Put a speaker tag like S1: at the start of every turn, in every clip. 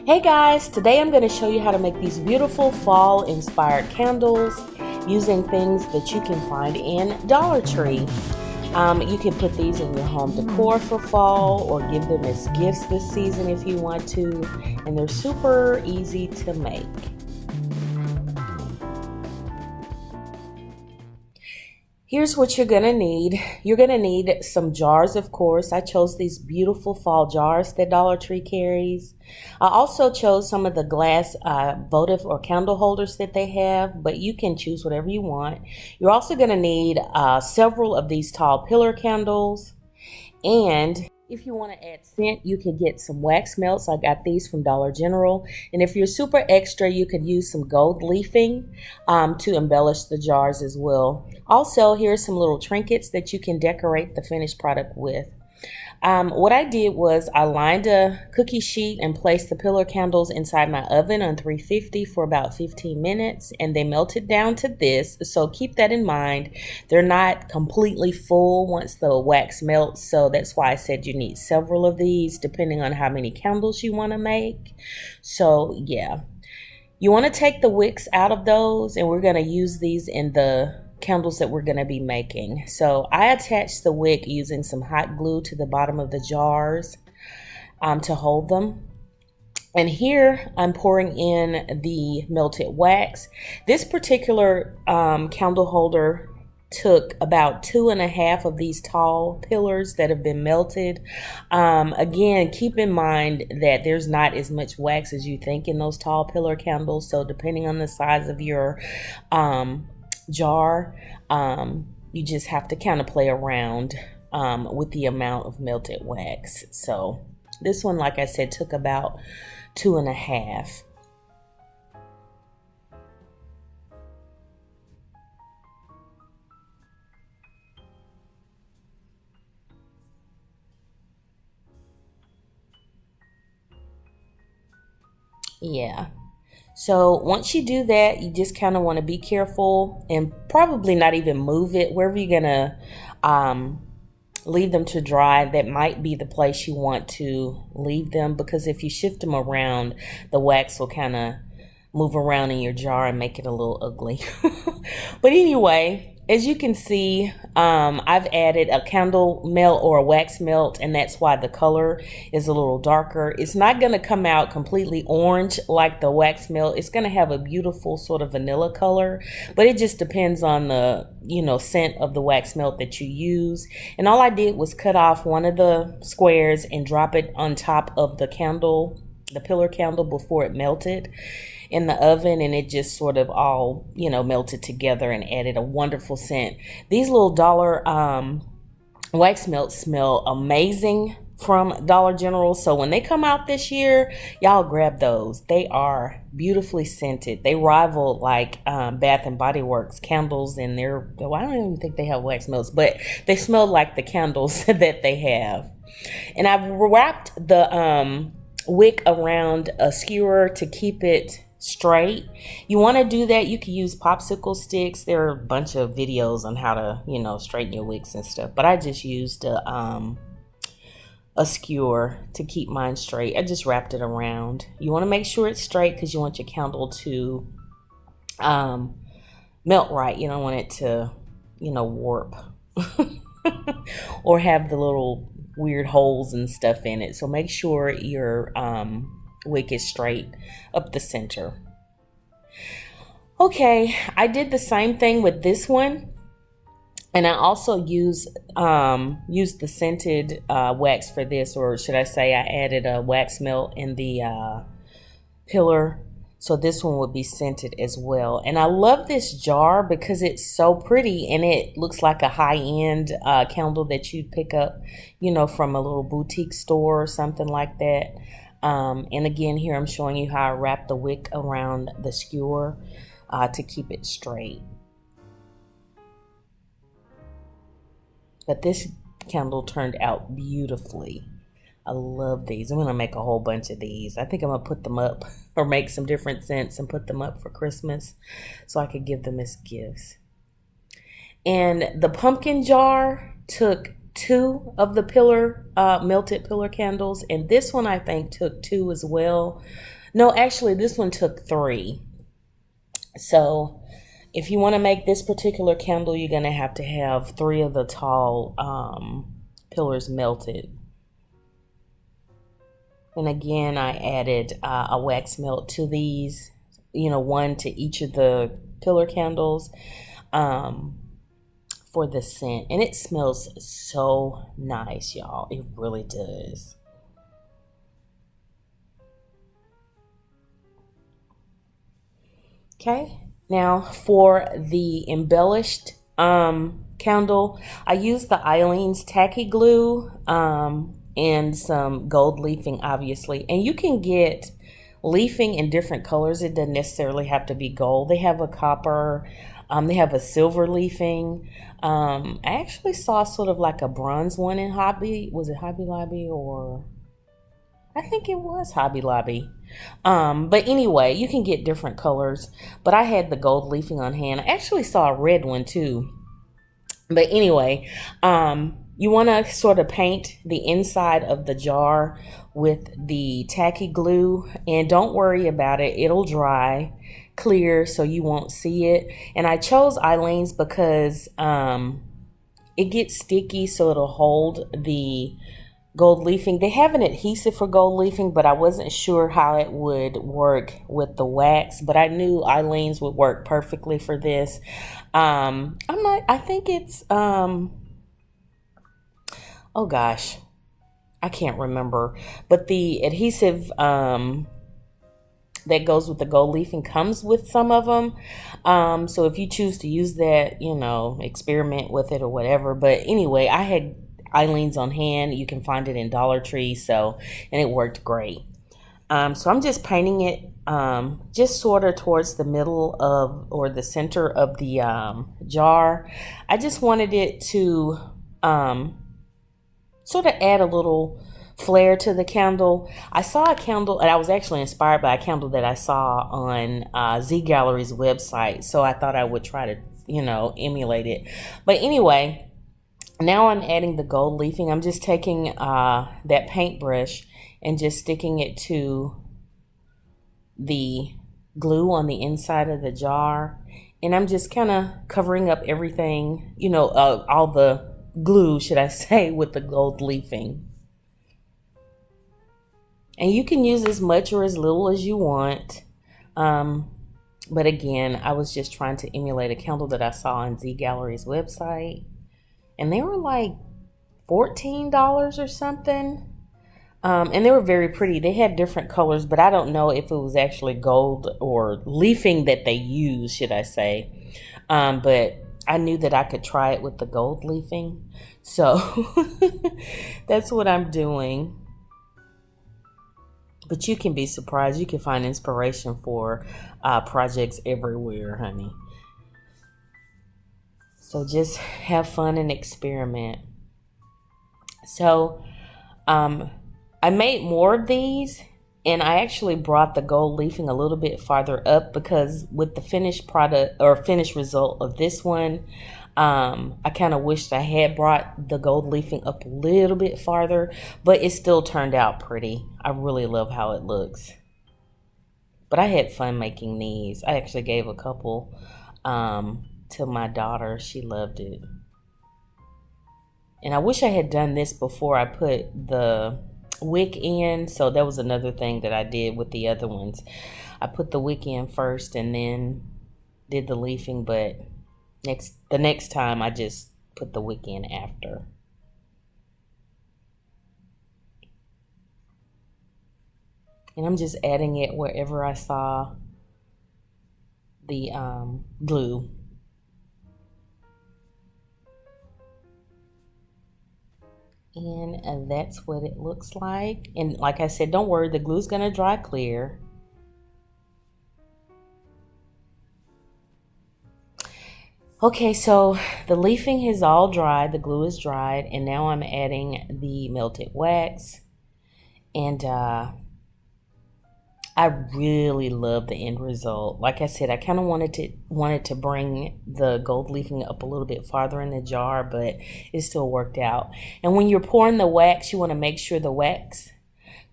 S1: Hey guys, today I'm going to show you how to make these beautiful fall inspired candles using things that you can find in Dollar Tree. You can put these in your home decor for fall or give them as gifts this season if you want to, and they're super easy to make. Here's what you're going to need. You're going to need some jars, of course. I chose these beautiful fall jars that Dollar Tree carries. I also chose some of the glass votive or candle holders that they have, but you can choose whatever you want. You're also going to need several of these tall pillar candles. And if you want to add scent, you can get some wax melts. I got these from Dollar General. And if you're super extra, you could use some gold leafing to embellish the jars as well. Also, here's some little trinkets that you can decorate the finished product with. What I did was I lined a cookie sheet and placed the pillar candles inside my oven on 350 for about 15 minutes, and they melted down to this. So keep that in mind. They're not completely full once the wax melts, so that's why I said you need several of these depending on how many candles you want to make. So yeah, you want to take the wicks out of those, and we're going to use these in the candles that we're going to be making. So I attached the wick using some hot glue to the bottom of the jars to hold them. And here I'm pouring in the melted wax. This particular candle holder took about 2.5 of these tall pillars that have been melted. Again, keep in mind that there's not as much wax as you think in those tall pillar candles. So depending on the size of your jar, you just have to kind of play around with the amount of melted wax. So this one, like I said, took about 2.5. Yeah. So once you do that, you just kind of want to be careful and probably not even move it. Wherever you're going to leave them to dry, that might be the place you want to leave them, because if you shift them around, the wax will kind of move around in your jar and make it a little ugly. But anyway, as you can see, I've added a candle melt or a wax melt, and that's why the color is a little darker. It's not going to come out completely orange like the wax melt. It's going to have a beautiful sort of vanilla color, but it just depends on the, scent of the wax melt that you use. And all I did was cut off one of the squares and drop it on top of the candle, the pillar candle, before it melted in the oven, and it just sort of all melted together and added a wonderful scent. These little dollar wax melts smell amazing from Dollar General, so when they come out this year, y'all grab those. They are beautifully scented. They rival like Bath and Body Works candles, and I don't even think they have wax melts, but they smell like the candles that they have. And I've wrapped the wick around a skewer to keep it straight. You want to do that, you can use popsicle sticks. There are a bunch of videos on how to straighten your wicks and stuff, but I just used a skewer to keep mine straight. I just wrapped it around. You want to make sure it's straight because you want your candle to melt right. You don't want it to warp or have the little weird holes and stuff in it. So make sure your wick is straight up the center. Okay, I did the same thing with this one, and I also used the scented wax for this, or should I say I added a wax melt in the pillar, so this one would be scented as well. And I love this jar because it's so pretty, and it looks like a high-end candle that you'd pick up from a little boutique store or something like that. And again, here I'm showing you how I wrap the wick around the skewer to keep it straight. But this candle turned out beautifully. I love these. I'm going to make a whole bunch of these. I think I'm going to put them up or make some different scents and put them up for Christmas so I could give them as gifts. And the pumpkin jar took two of the pillar melted pillar candles, and this one I think took two as well. No, actually, this one took three. So if you want to make this particular candle, you're going to have three of the tall pillars melted. And again, I added a wax melt to these, one to each of the pillar candles for the scent. And it smells so nice, y'all. It really does. Okay, now for the embellished candle, I used the Eileen's tacky glue and some gold leafing, obviously. And you can get leafing in different colors. It doesn't necessarily have to be gold. They have a copper, they have a silver leafing. I actually saw sort of like a bronze one in Hobby. Was it Hobby Lobby, or I think it was Hobby Lobby. But anyway, you can get different colors. But I had the gold leafing on hand. I actually saw a red one too. But anyway, you want to sort of paint the inside of the jar with the tacky glue. And don't worry about it. It'll dry clear so you won't see it. And I chose Eileen's because it gets sticky, so it'll hold the gold leafing. They have an adhesive for gold leafing, but I wasn't sure how it would work with the wax, but I knew Eileen's would work perfectly for this. I think it's oh gosh, I can't remember, but the adhesive that goes with the gold leafing comes with some of them. So if you choose to use that, experiment with it or whatever. But anyway, I had Eileen's on hand. You can find it in Dollar Tree, and it worked great. So I'm just painting it just sort of towards the middle of, or the center of the jar. I just wanted it to sort of add a little flair to the candle. I saw a candle, and I was actually inspired by a candle that I saw on Z Gallery's website. So I thought I would try to, emulate it. But anyway, now I'm adding the gold leafing. I'm just taking that paintbrush and just sticking it to the glue on the inside of the jar. And I'm just kind of covering up everything, all the glue, should I say, with the gold leafing. And you can use as much or as little as you want. But again, I was just trying to emulate a candle that I saw on Z Gallery's website. And they were like $14 or something. And they were very pretty. They had different colors, but I don't know if it was actually gold or leafing that they used, should I say. But I knew that I could try it with the gold leafing. So that's what I'm doing. But you can be surprised. You can find inspiration for projects everywhere, honey. So just have fun and experiment. So I made more of these, and I actually brought the gold leafing a little bit farther up, because with the finished product or finished result of this one, I kind of wished I had brought the gold leafing up a little bit farther, but it still turned out pretty. I really love how it looks. But I had fun making these. I actually gave a couple to my daughter. She loved it. And I wish I had done this before I put the wick in. So that was another thing that I did with the other ones. I put the wick in first and then did the leafing, but the next time I just put the wick in after. And I'm just adding it wherever I saw the glue. And that's what it looks like. And like I said, don't worry, the glue's gonna dry clear. Okay, so the leafing is all dry, the glue is dried, and now I'm adding the melted wax. And I really love the end result. Like I said, I kind of wanted to bring the gold leafing up a little bit farther in the jar, but it still worked out. And when you're pouring the wax, you want to make sure the wax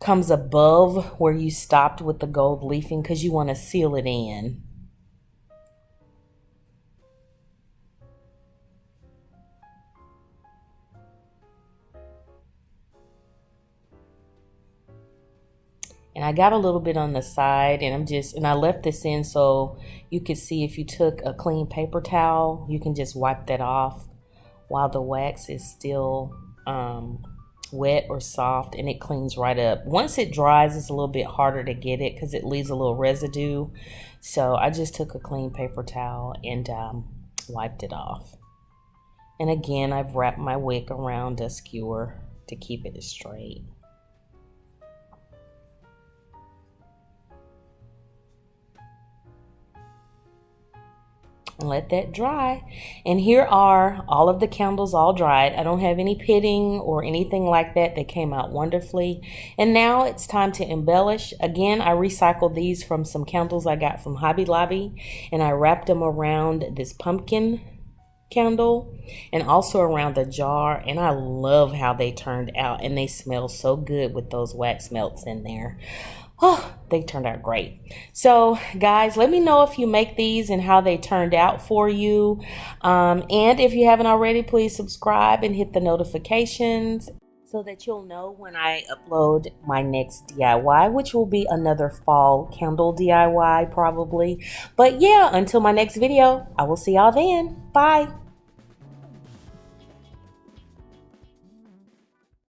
S1: comes above where you stopped with the gold leafing because you want to seal it in. And I got a little bit on the side, and I left this in so you could see if you took a clean paper towel, you can just wipe that off while the wax is still wet or soft, and it cleans right up. Once it dries, it's a little bit harder to get it because it leaves a little residue. So I just took a clean paper towel and wiped it off. And again, I've wrapped my wick around a skewer to keep it straight. And let that dry. And here are all of the candles all dried. I don't have any pitting or anything like that. They came out wonderfully. And now it's time to embellish. Again, I recycled these from some candles I got from Hobby Lobby, and I wrapped them around this pumpkin candle and also around the jar, and I love how they turned out, and they smell so good with those wax melts in there. Oh, they turned out great. So guys, let me know if you make these and how they turned out for you. And if you haven't already, please subscribe and hit the notifications so that you'll know when I upload my next DIY, which will be another fall candle DIY probably. But yeah, until my next video, I will see y'all then. Bye.